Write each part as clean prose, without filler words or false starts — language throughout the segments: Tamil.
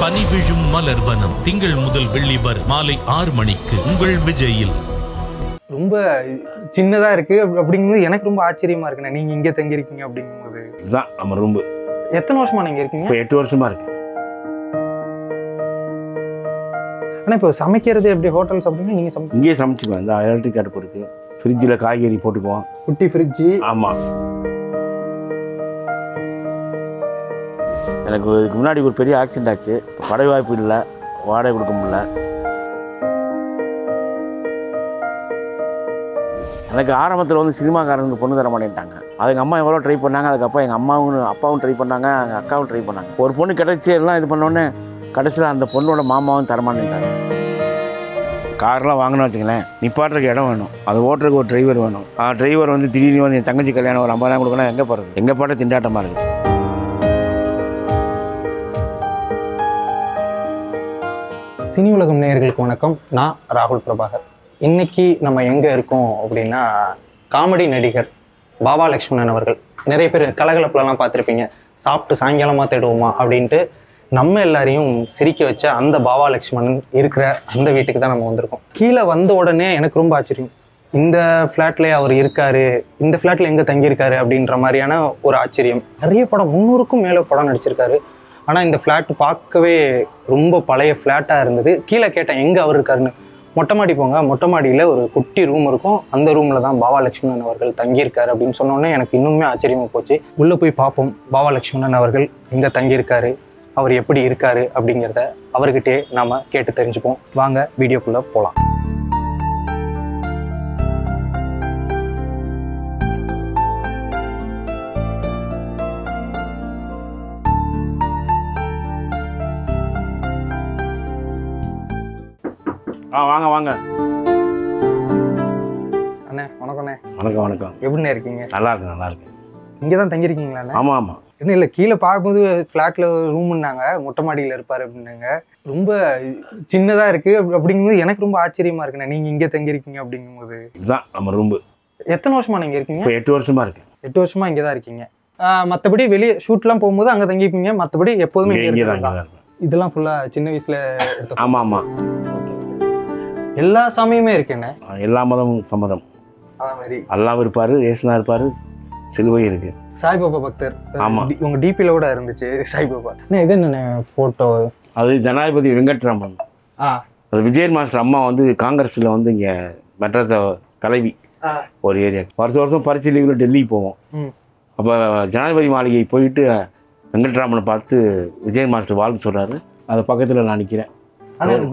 பனி விழும் மலர்வனம் திங்கள் முதல் வெள்ளி வரை மாலை 6 மணிக்கு உங்கள் விஜயில். ரொம்ப சின்னதா இருக்கு அப்படிங்கும்போது எனக்கு ரொம்ப ஆச்சரியமா இருக்குண்ணே. நீங்க இங்க தங்கியிருக்கீங்க அப்படிங்கும்போது இதுதான் நம்ம ரூம். எத்தனை வருஷமா நீங்க இருக்கீங்க? இப்போ 8 வருஷமா இருக்கு. ஆனா இப்போ சமைக்கிறது எப்படி ஹோட்டல்ஸ் அப்படின்னா நீங்க இங்கேயே சமைச்சுக்குவோம். இந்த எலக்ட்ரிக் அடுப்பு இருக்கு, ஃப்ரிட்ஜில் காய்கறி போட்டுக்குவோம். குட்டி ஃப்ரிட்ஜு. ஆமாம். எனக்கு இதுக்கு முன்னாடி ஒரு பெரிய ஆக்சிடென்ட் ஆச்சு. படை வாய்ப்பு இல்லை, வாடகை கொடுக்க முடியல. எனக்கு ஆரம்பத்தில் வந்து சினிமாக்காரனுக்கு பொண்ணு தர மாட்டேன்ட்டாங்க. அதுக்கு அம்மா எவ்வளோ ட்ரை பண்ணாங்க. அதுக்கப்புறம் எங்கள் அப்பாவும் ட்ரை பண்ணாங்க, எங்கள் அக்காவும் ட்ரை பண்ணாங்க. ஒரு பொண்ணு கிடச்சி எல்லாம் இது பண்ணோன்னே கடைசியில் அந்த பொண்ணோட மாமாவும் தரமாட்டேன்ட்டாங்க. கார்லாம் வாங்கினோம் வச்சுங்களேன், நிப்பாட்டுறதுக்கு இடம் வேணும், அது ஓட்டுறதுக்கு ஒரு டிரைவர் வேணும். டிரைவர் வந்து திடீர்னு வந்து என் தங்கச்சி கல்யாணம் ஒரு 50,000 கொடுக்கணும், எங்கே போகிறது? எங்கே பாட்ட திண்டாட்டமாக இருக்குது. சினி உலகம் நேயர்களுக்கு வணக்கம். நான் ராகுல் பிரபாகர். இன்னைக்கு நம்ம எங்கே இருக்கோம் அப்படின்னா, காமெடி நடிகர் பாபா லக்ஷ்மணன் அவர்கள். நிறைய பேர் கலகலப்புலலாம் பார்த்துருப்பீங்க. சாப்பிட்டு சாயங்காலமாக தேடுவோமா அப்படின்ட்டு நம்ம எல்லாரையும் சிரிக்க வச்ச அந்த பாபா லக்ஷ்மணன் இருக்கிற அந்த வீட்டுக்கு தான் நம்ம வந்திருக்கோம். கீழே வந்த உடனே எனக்கு ரொம்ப ஆச்சரியம். இந்த ஃப்ளாட்லேயே அவர் இருக்காரு, இந்த ஃப்ளாட்டில் எங்கே தங்கியிருக்காரு அப்படின்ற மாதிரியான ஒரு ஆச்சரியம். நிறைய படம், 300க்கும் மேலே படம் நடிச்சிருக்காரு. ஆனால் இந்த ஃப்ளாட் பார்க்கவே ரொம்ப பழைய ஃப்ளாட்டாக இருந்தது. கீழே கேட்டேன் எங்கே அவர் இருக்காருன்னு. மொட்டை மாடி போங்க, மொட்டை மாடியில் ஒரு குட்டி ரூம் இருக்கும், அந்த ரூமில் தான் பாபா லக்ஷ்மணன் அவர்கள் தங்கியிருக்காரு அப்படின்னு சொன்னோன்னே எனக்கு இன்னுமே ஆச்சரியமாக போச்சு. உள்ளே போய் பார்ப்போம் பாபா லக்ஷ்மணன் அவர்கள் எங்கே தங்கியிருக்காரு, அவர் எப்படி இருக்காரு அப்படிங்கிறத அவர்கிட்டே நாம் கேட்டு தெரிஞ்சுப்போம். வாங்க வீடியோக்குள்ளே போகலாம். வாங்க வாங்க. அண்ணே வணக்கம்ண்ணே. வணக்கம் வணக்கம். எப்படிண்ணே இருக்கீங்க? நல்லா இருக்கு நல்லா இருக்கு. இங்கே தான் தங்கியிருக்கீங்களாண்ணே? ஆமாம் ஆமாம். இன்னும் இல்லை, கீழே பார்க்கும்போது ஃப்ளாட்டில் ரூம்னாங்க, மொட்டை மாடியில் இருப்பார் அப்படின்னாங்க. ரொம்ப சின்னதாக இருக்குது அப்படிங்கும்போது எனக்கு ரொம்ப ஆச்சரியமாக இருக்குண்ணே. நீங்கள் இங்கே தங்கியிருக்கீங்க அப்படிங்கும்போது இதுதான் நம்ம ரூம். எத்தனை வருஷமா நீங்கள் இருக்கீங்க? இப்போ 8 வருஷமா இருக்கு. 8 வருஷமா இங்கே தான் இருக்கீங்க. மற்றபடி வெளியே ஷூட்லாம் போகும்போது அங்கே தங்கிப்பீங்க, மற்றபடி எப்போதுமே இங்கே தான். இதெல்லாம் ஃபுல்லாக சின்ன வயசில் எடுத்து. ஆமாம் ஆமாம். எல்லா சாமியுமே இருக்குண்ணே? எல்லா மதமும் சம்மதம். அதான் மாதிரி அல்லாஹ் இருப்பார், ஏசுனா இருப்பார், சிலுவை இருக்கு. சாய்பாபா பக்தர். ஆமாம். உங்கள் டிபியில் கூட இருந்துச்சு சாய்பாபா. இது என்னண்ணே ஃபோட்டோ? அது ஜனாதிபதி வெங்கட்ராமன். அது விஜயன் மாஸ்டர் அம்மா வந்து காங்கிரஸில் வந்து இங்கே மெட்ராஸ் தலைவி ஒரு ஏரியா. வருஷம் பரிசு லீவில் டெல்லிக்கு போவோம். அப்போ ஜனாதிபதி மாளிகை போயிட்டு வெங்கட்ராமனை பார்த்து விஜயன் மாஸ்டர் வாழ்த்து சொல்கிறாரு. அது பக்கத்தில் நான் நிற்கிறேன்.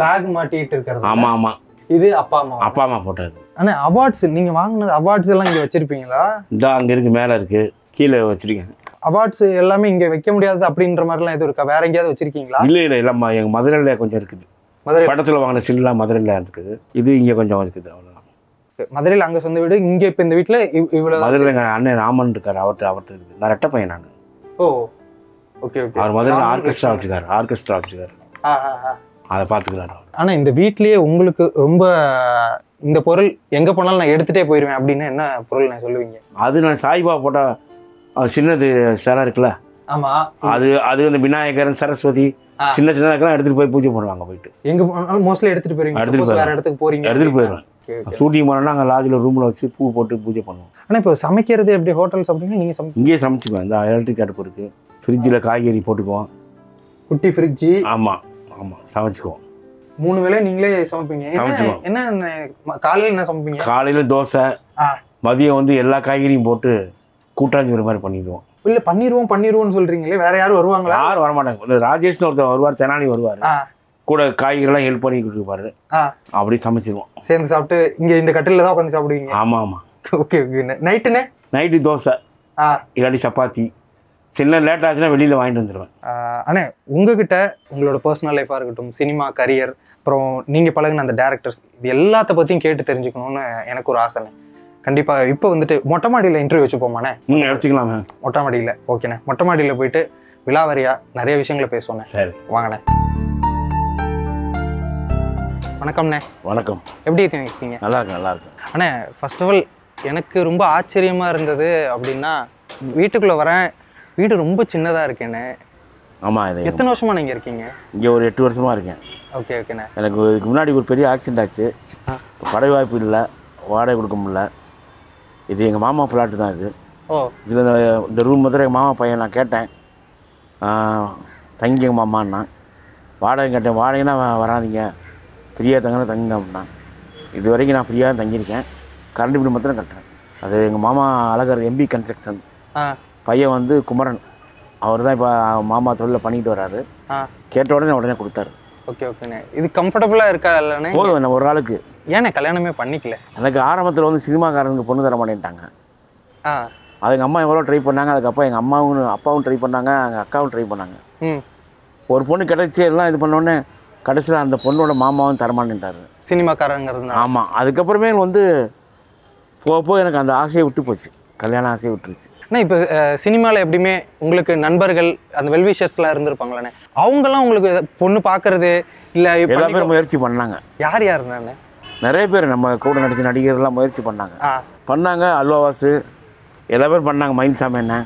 பேக் மாட்டிட்டு இருக்கிறது. ஆமாம் ஆமாம். இது அப்பா அம்மா போட்டாரு. அண்ணா அவார்ட்ஸ் நீங்கள் வாங்கினது அவார்ட்ஸ் எல்லாம் இங்கே வச்சிருப்பீங்களா? இதான் அங்கே இருக்கு, மேலே இருக்கு, கீழே வச்சிருக்கேன். அவார்ட்ஸ் எல்லாமே இங்கே வைக்க முடியாது அப்படின்ற மாதிரிலாம் எதுவும் இருக்கா? வேற எங்கேயாவது வச்சிருக்கீங்களா? இல்லை இல்லை இல்லை, எங்கள் மதுரையில் கொஞ்சம் இருக்குது. மதுரை படத்தில் வாங்கின சில்லாம் மதுரையில் இருக்குது. இது இங்கே கொஞ்சம் இருக்குது, அவ்வளோதான். மதுரையில் அங்கே சொந்த வீடு, இங்கே இப்போ இந்த வீட்டில் இவ்வளோ. மதுரையில் எங்கள் அண்ணன் ராமன் இருக்கார், அவர்கிட்ட இருக்குது. நான் ரெட்டை பையன் நான். ஓ ஓகே ஓகே. அவர் மதுரையில் ஆர்கெஸ்ட்ரா வச்சுக்காரு. அதை பார்த்துக்கிறாரு. ஆனால் இந்த வீட்லேயே உங்களுக்கு ரொம்ப இந்த பொருள் எங்கே போனாலும் நான் எடுத்துகிட்டே போயிடுவேன் அப்படின்னு என்ன பொருள் நான் சொல்லுவீங்க? அது நான் சாய்பாபா போட்டால் சின்னது சிலை இருக்குல்ல. ஆமாம். அது அந்த விநாயகர், சரஸ்வதி சின்னதாக எடுத்துகிட்டு போய் பூஜை பண்ணுவாங்க. போயிட்டு எங்கே போனாலும் மோஸ்ட்லி எடுத்துகிட்டு போயிருவீங்க. வேறு இடத்துக்கு போகிறீங்க? எடுத்துகிட்டு போயிடுவேன். ஷூட்டிங் போனோம்னா அங்கே லாட்ஜில் ரூமில் வச்சு பூ போட்டு பூஜை பண்ணுவோம். ஆனால் இப்போ சமைக்கிறது எப்படி ஹோட்டல்ஸ் அப்படின்னா நீங்கள் இங்கேயே சமைச்சுக்குவோம். இந்த எலக்ட்ரிக் அடுப்பு இருக்குது, ஃப்ரிட்ஜில் காய்கறி போட்டுக்குவோம். குட்டி ஃப்ரிட்ஜு. ஆமாம் ஆமாம், சமைச்சுக்குவோம். 3 வேளை நீங்களே சமைப்பீங்க? சமைச்சுக்குவோம். என்ன காலையில் என்ன சமைப்பீங்க? காலையில் தோசை, மதியம் வந்து எல்லா காய்கறியும் போட்டு கூட்டாஞ்சோறு மாதிரி பண்ணிடுவோம். இல்லை பண்ணிடுவோம்னு சொல்கிறீங்களே, வேற யாரும் வருவாங்களா? யாரும் வரமாட்டாங்க. ராஜேஷ்னு ஒருத்தர் வருவார், தெனாலி வருவார், கூட காய்கறிலாம் ஹெல்ப் பண்ணி கொடுத்துருப்பாரு. அப்படி சமைச்சிடுவோம். சேர்ந்து சாப்பிட்டு இங்கே இந்த கட்டிலில் தான் உட்காந்து சாப்பிடுவீங்க? ஆமாம் ஆமாம். Okay okay. நைட்டு தோசை இல்லாட்டி சப்பாத்தி. சின்ன லேட் ஆச்சுன்னா வெளியில் வாங்கிட்டு வந்துடுவேன். அண்ணே உங்ககிட்ட உங்களோட பர்சனல் லைஃபாக இருக்கட்டும், சினிமா கரியர், அப்புறம் நீங்கள் பழகின அந்த டேரக்டர்ஸ், இது எல்லாத்த பற்றியும் கேட்டு தெரிஞ்சுக்கணும்னு எனக்கு ஒரு ஆசைண்ணே. கண்டிப்பாக இப்போ வந்துட்டு மொட்டை மாடியில் இன்டர்வியூ வச்சு போமாண்ணே? எடுத்துக்கலாமே. மொட்டை மாடியில் ஓகேண்ணே. மொட்டை மாடியில் போயிட்டு விலாவரியாக நிறைய விஷயங்களை பேசுவோண்ணே. சரி வாங்கண்ணே. வணக்கம்ண்ணே. வணக்கம். எப்படி இருக்கீங்க? நல்லா இருக்கு. அண்ணே ஃபர்ஸ்ட் ஆஃப் ஆல் எனக்கு ரொம்ப ஆச்சரியமாக இருந்தது அப்படின்னா, வீட்டுக்குள்ளே வரேன், வீடு ரொம்ப சின்னதாக இருக்கேண்ணே. ஆமாம். இது எத்தனை வருஷமா நீங்க இருக்கீங்க இங்கே ஒரு 8 வருஷமாக இருக்கேன். ஓகே ஓகேண்ணே. எனக்கு இதுக்கு முன்னாடி ஒரு பெரிய ஆக்சிடென்ட் ஆச்சு. படை வாய்ப்பு இல்லை, வாடகை கொடுக்க முடியல. இது எங்கள் மாமா ஃப்ளாட்டு தான் இது. இதில் இந்த ரூம் முதல்ல எங்கள் மாமா பையன் நான் கேட்டேன், தங்கிங்க மாமான்னா. வாடகை கேட்டேன், வாடகைன்னா வராதிங்க, ஃப்ரீயாக தங்கினா தங்குங்க அப்படின்னா. இது வரைக்கும் நான் ஃப்ரீயாக தங்கியிருக்கேன். கரண்ட் பில் மாத்திரம் கட்டுறேன். அது எங்கள் மாமா அழகர் எம்பி கன்ஸ்ட்ரக்ஷன் பையன் வந்து குமரன், அவர் தான் இப்போ மாமா தொழிலில் பண்ணிக்கிட்டு வர்றாரு. கேட்ட உடனே கொடுத்தாரு. ஓகே ஓகேண்ணே. இது கம்ஃபர்டபுளாக இருக்கா இல்லைண்ணே? போதும் என்ன ஒரு ஆளுக்கு. ஏண்ணே கல்யாணமே பண்ணிக்கல? எனக்கு ஆரம்பத்தில் வந்து சினிமாக்காரனுக்கு பொண்ணு தர மாட்டேன்ட்டாங்க. அது எங்கள் அம்மா எவ்வளோ ட்ரை பண்ணாங்க. அதுக்கப்புறம் எங்கள் அப்பாவும் ட்ரை பண்ணாங்க, எங்கள் அக்காவும் ட்ரை பண்ணாங்க. ஒரு பொண்ணு கிடச்சி எல்லாம் இது பண்ணோடனே கடைசியில் அந்த பொண்ணோட மாமாவும் தரமாட்டேன்ட்டாரு, சினிமாக்காரங்கிறது. ஆமாம். அதுக்கப்புறமே வந்து போக எனக்கு அந்த ஆசையை விட்டு போச்சு, கல்யாண ஆசையை விட்டுருச்சு. ஆனால் இப்போ சினிமாவில் எப்படியுமே உங்களுக்கு நண்பர்கள் அந்த வெல்விஷர்ஸ்லாம் இருந்திருப்பாங்களாண்ணே, அவங்கெல்லாம் உங்களுக்கு பொண்ணு பார்க்கறது இல்லை? எல்லா பேரும் முயற்சி பண்ணாங்க. யார் இருந்தாண்ணே? நிறைய பேர் நம்ம கூட நடிச்ச நடிகர்லாம் முயற்சி பண்ணாங்க. அல்வாவாசு எல்லா பேரும் பண்ணாங்க. மயில்சாமி என்ன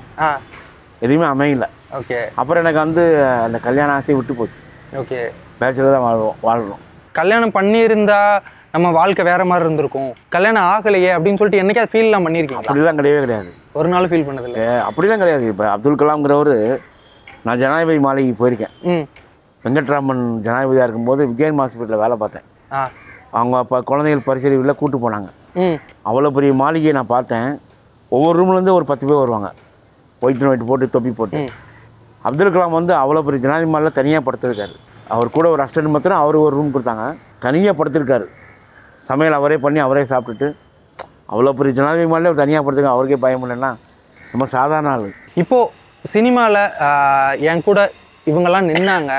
எதுவுமே அமையல. ஓகே. அப்புறம் எனக்கு வந்து அந்த கல்யாண ஆசையை விட்டு போச்சு. ஓகே. பேச்சுலர் தான் வாழ்றோம். கல்யாணம் பண்ணியிருந்தா நம்ம வாழ்க்கை வேற மாதிரி இருந்திருக்கும், கல்யாணம் ஆகலையே அப்படின்னு சொல்லிட்டு என்னைக்கு அதை ஃபீல்லாம் பண்ணியிருக்கீங்க? அப்படிலாம் கிடையாது. ஒரு நாள் ஃபீல் பண்ணதில்லை? அப்படிலாம் கிடையாது. இப்போ அப்துல் கலாம்ங்கிறவர், நான் ஜனாதிபதி மாளிகைக்கு போயிருக்கேன். வெங்கட்ராமன் ஜனாதிபதியாக இருக்கும்போது விஜயன் ஹாஸ்பிட்டலில் வேலை பார்த்தேன். அவங்க அப்போ குழந்தைகள் பரிசீலிவில் கூப்பிட்டு போனாங்க. அவ்வளோ பெரிய மாளிகையை நான் பார்த்தேன். ஒவ்வொரு ரூம்லேருந்து ஒரு 10 பேர் வருவாங்க, ஒயிட் அண்ட் ஒயிட் போட்டு தொப்பி போட்டு. அப்துல் கலாம் வந்து அவ்வளோ பெரிய ஜனாதிபதி மாளிகையில் தனியாக படுத்திருக்காரு. அவர் கூட ஒரு அசிஸ்டன்ட் மாத்திரம் அவர் ஒரு ரூம் கொடுத்தாங்க, தனியாக படுத்திருக்காரு. சமையல் அவரே பண்ணி அவரே சாப்பிட்டுட்டு அவ்வளோ பெரிய ஜனாதிபதி மாளிகையில் தனியாக படுத்துருக்காங்க. அவருக்கே பயம் இல்லைன்னா ரொம்ப சாதாரண ஆள். இப்போது சினிமாவில் என் கூட இவங்கெல்லாம் நின்னாங்க.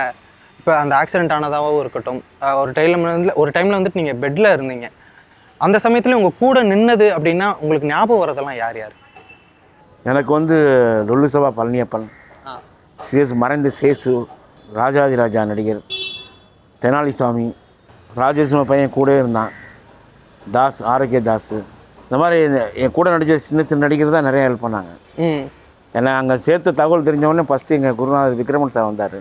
இப்போ அந்த ஆக்சிடென்ட் ஆனதாகவும் இருக்கட்டும், ஒரு டைமில் வந்துட்டு நீங்கள் பெட்டில் இருந்தீங்க, அந்த சமயத்தில் உங்கள் கூட நின்னது அப்படின்னா உங்களுக்கு ஞாபகம் வரதெல்லாம் யார்? எனக்கு வந்து லொல்லுசபா பழனியப்பன், மறைந்த சேசு, ராஜாதிராஜா நடிகர், தெனாலிசாமி, ராஜேஸ்வர பையன் கூட இருந்தான், தாஸ், ஆரோக்கிய தாஸ், இந்த மாதிரி என் கூட நடித்த சின்ன நடிகர் தான் நிறைய ஹெல்ப் பண்ணாங்க. ஏன்னா அங்கே சேர்த்த தகவல் தெரிஞ்சவொடனே ஃபஸ்ட்டு எங்கள் குருநாதர் விக்ரமன் சார் வந்தார்.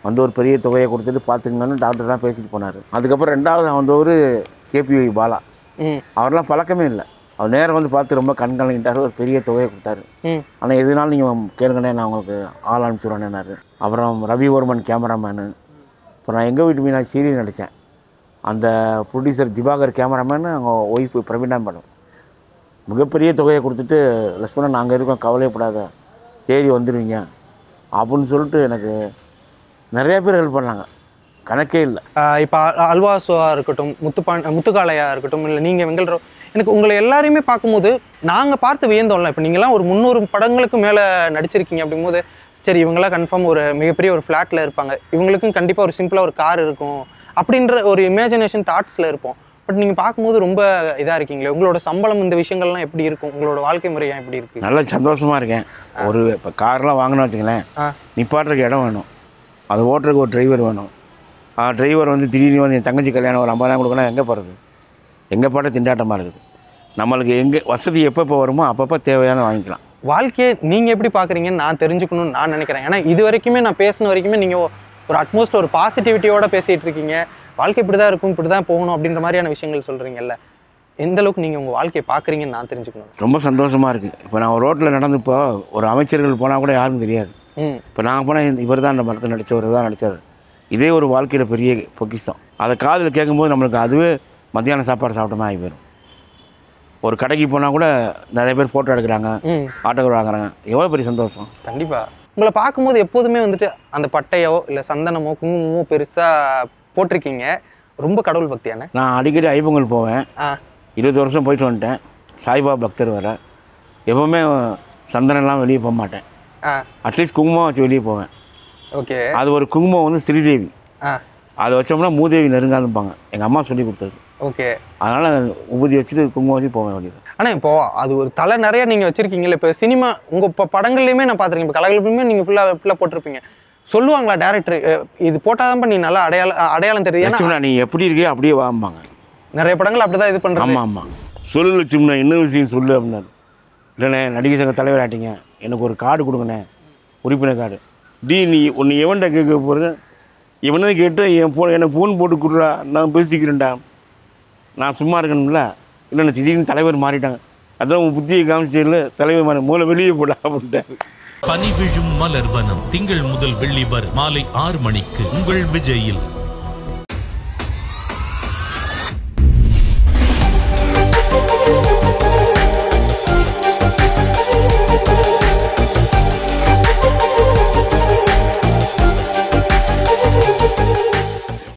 வந்து ஒரு பெரிய தொகையை கொடுத்துட்டு பார்த்துக்கங்கன்னு டாக்டர் தான் பேசிட்டு போனார். அதுக்கப்புறம் ரெண்டாவது வந்தவர் கேபி பாலா. அவரெல்லாம் பழக்கமே இல்லை. அவர் நேரம் வந்து பார்த்து ரொம்ப கண் கலங்கிட்டார், ஒரு பெரிய தொகையை கொடுத்தாரு. ஆனால் எதுனாலும் நீங்கள் கேளுங்கண்ணே, நான் உங்களுக்கு ஆள் அனுப்பிச்சுடுவேன்னாரு. அப்புறம் ரவிவர்மன் கேமராமேனு. அப்புறம் நான் எங்கள் வீட்டு மீனா சீரியல் நடித்தேன். அந்த ப்ரொடியூசர் திவாகர் கேமராமேனு, அவங்க ஒய்ஃபு பிரவீனா மேடம் மிகப்பெரிய தொகையை கொடுத்துட்டு, லட்சுமணன் நாங்கள் இருக்கோம், கவலைப்படாத, தேடி வந்துடுவீங்க அப்படின்னு சொல்லிட்டு எனக்கு நிறைய பேர் ஹெல்ப் பண்ணாங்க, கணக்கே இல்லை. இப்போ அல்வாசுவாக இருக்கட்டும், முத்துக்காளையாக இருக்கட்டும், இல்லை நீங்கள் வெங்கல்ரோ, எனக்கு உங்களை எல்லாரையுமே பார்க்கும்போது நாங்கள் பார்த்து வியந்தோம்ல. இப்போ நீங்களாம் ஒரு 300 படங்களுக்கு மேலே நடிச்சிருக்கீங்க அப்படிங்கும்போது, சரி இவங்களாம் கன்ஃபார்ம் ஒரு மிகப்பெரிய ஒரு ஃப்ளாட்டில் இருப்பாங்க, இவங்களுக்கும் கண்டிப்பாக ஒரு சிம்பிளாக ஒரு கார் இருக்கும் அப்படின்ற ஒரு இமேஜினேஷன் தாட்ஸில் இருப்போம். பட் நீங்கள் பார்க்கும்போது ரொம்ப இதாக இருக்கீங்களே, உங்களோட சம்பளம் இந்த விஷயங்கள்லாம் எப்படி இருக்கும், உங்களோட வாழ்க்கை முறையாக எப்படி இருக்குது? நல்லா சந்தோஷமாக இருக்கேன். ஒரு இப்போ கார்லாம் வாங்கணும்னு வச்சுங்களேன், நிப்பாட்டுறதுக்கு இடம் வேணும், அது ஓட்டுறதுக்கு ஒரு டிரைவர் வேணும். டிரைவர் வந்து திடீர்னு வந்து என் தங்கச்சி கல்யாணம் ஒரு 50,000 கொடுக்கணும், எங்கே போகிறது? எங்கே பாட்ட திண்டாட்டமாக இருக்குது. நம்மளுக்கு எங்கே வசதி எப்பப்போ வருமோ அப்பப்போ தேவையான வாங்கிக்கலாம். வாழ்க்கையை நீங்கள் எப்படி பார்க்குறீங்கன்னு நான் தெரிஞ்சுக்கணும்னு நான் நினைக்கிறேன். ஏன்னா இது வரைக்குமே நான் பேசின வரைக்குமே நீங்கள் ஒரு அட்மோஸ்ட் ஒரு பாசிட்டிவிட்டியோடு பேசிகிட்டு இருக்கீங்க. வாழ்க்கை இப்படி தான் இருக்கும், இப்படி தான் போகணும் அப்படின்ற மாதிரியான விஷயங்கள் சொல்கிறீங்கல்ல, எந்த அளவுக்கு நீங்கள் உங்கள் வாழ்க்கையை பார்க்குறீங்கன்னு நான் தெரிஞ்சுக்கணும். ரொம்ப சந்தோஷமாக இருக்குது. இப்போ நான் ஒரு ரோட்டில் நடந்து இப்போ ஒரு அமைச்சர்கள் போனால் கூட யாருக்கும் தெரியாது. இப்போ நாங்கள் போனால் இவர் தான் அந்த மரத்தில் நடித்தவர் தான் நடித்தார். இதே ஒரு வாழ்க்கையில் பெரிய பொக்கிஷம். அதை காதில் கேட்கும்போது நம்மளுக்கு அதுவே மத்தியானம் சாப்பாடு சாப்பிட்ட மாதிரி போயிடும். ஒரு கடைக்கு போனால் கூட நிறைய பேர் ஃபோட்டோ எடுக்கிறாங்க, ஆட்டோகிராஃப் வாங்குறாங்க, எவ்வளோ பெரிய சந்தோஷம். கண்டிப்பாக உங்களை பார்க்கும்போது எப்போதுமே வந்துட்டு அந்த பட்டையோ இல்லை சந்தனமோ குங்குமமோ பெருசாக போட்டிருக்கீங்க. ரொம்ப கடவுள் பக்தியானே. நான் அடிக்கடி ஐப்பொங்கல் போவேன், 20 வருஷம் போயிட்டு வந்துட்டேன். சாய்பாபா பக்தர் வர, எப்போவுமே சந்தனம்லாம் வெளியே போக மாட்டேன். அட்லீஸ்ட் குங்குமம் வச்சு வெளியே போவேன். ஓகே. அது ஒரு குங்குமம் வந்து ஸ்ரீதேவி, அதை வச்சோம்னா மூதேவி நெருங்காதுப்பாங்க, எங்கள் அம்மா சொல்லி கொடுத்தது. ஓகே. அதனால் உபதி வச்சுட்டு குங்குமம் வச்சு போவேன் வெளியே. ஆனால் இப்போ அது ஒரு தலை நிறைய நீங்கள் வச்சுருக்கீங்களே. இப்போ சினிமா உங்கள் இப்போ படங்கள்லையுமே நான் பார்த்துருக்கேன், இப்போ கலைகளுமே நீங்கள் ஃபுல்லாக போட்டிருப்பீங்க. சொல்லுவாங்களா டேரக்டர், இது போட்டாதான் நீ நல்லா அடையாளம் தெரியும், நீ எப்படி இருக்கியோ அப்படியே வாம்பாங்க. நிறைய படங்கள் அப்படிதான் இது பண்ணுறாங்க. ஆமாம் ஆமாம். சொல்லு லட்சுமணா, என்ன விஷயம் சொல்லு அப்படின்னாரு. இல்லைண்ணே, நடிகர் சங்க தலைவர் ஆட்டிங்க, எனக்கு ஒரு கார்டு கொடுங்கண்ணே, உறுப்பினர் கார்டு. நீ ஒன்று எவன்டா கேட்க போகிற, இவனே கேட்டு எனக்கு ஃபோன் போட்டு கொடுறா, நான் பேசிக்கிறேன்டா, நான் சும்மா இருக்கணும்ல. இல்லைண்ணா திடீர்னு தலைவர் மாறிட்டாங்க, அதான் உன் புத்தியை காமிச்சிடல, தலைவர் மாறி மூளை வெளியே போடா அப்படின்ட்டாரு. பனி விழும் மலர்வனம் திங்கள் முதல் வெள்ளி வரை மாலை 6 மணிக்கு உங்கள் விஜயில்.